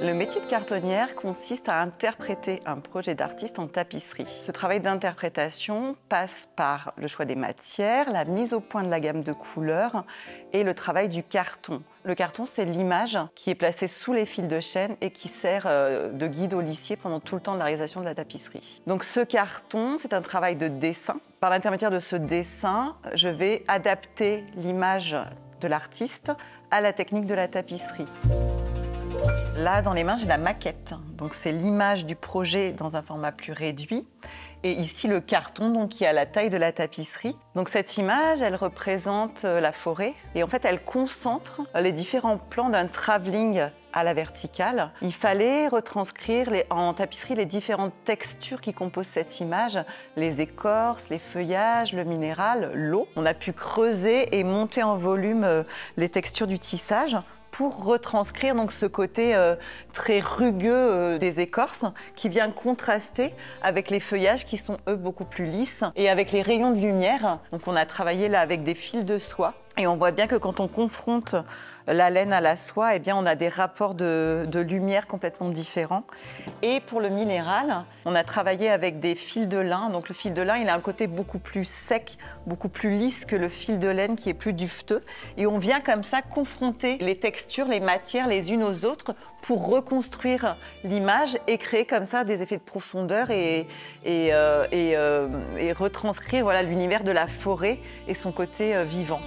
Le métier de cartonnière consiste à interpréter un projet d'artiste en tapisserie. Ce travail d'interprétation passe par le choix des matières, la mise au point de la gamme de couleurs et le travail du carton. Le carton, c'est l'image qui est placée sous les fils de chaîne et qui sert de guide au lissier pendant tout le temps de la réalisation de la tapisserie. Donc ce carton, c'est un travail de dessin. Par l'intermédiaire de ce dessin, je vais adapter l'image de l'artiste à la technique de la tapisserie. Là, dans les mains, j'ai la maquette. Donc, c'est l'image du projet dans un format plus réduit. Et ici, le carton, donc, qui a la taille de la tapisserie. Donc, cette image, elle représente la forêt. Et en fait, elle concentre les différents plans d'un travelling à la verticale. Il fallait retranscrire en tapisserie les différentes textures qui composent cette image, les écorces, les feuillages, le minéral, l'eau. On a pu creuser et monter en volume les textures du tissage pour retranscrire donc ce côté très rugueux des écorces qui vient contraster avec les feuillages qui sont eux beaucoup plus lisses et avec les rayons de lumière. Donc on a travaillé là avec des fils de soie et on voit bien que quand on confronte la laine à la soie, eh bien, on a des rapports de lumière complètement différents. Et pour le minéral, on a travaillé avec des fils de lin. Donc le fil de lin, il a un côté beaucoup plus sec, beaucoup plus lisse que le fil de laine qui est plus duveteux. Et on vient comme ça confronter les textures, les matières les unes aux autres pour reconstruire l'image et créer comme ça des effets de profondeur et retranscrire voilà, l'univers de la forêt et son côté vivant.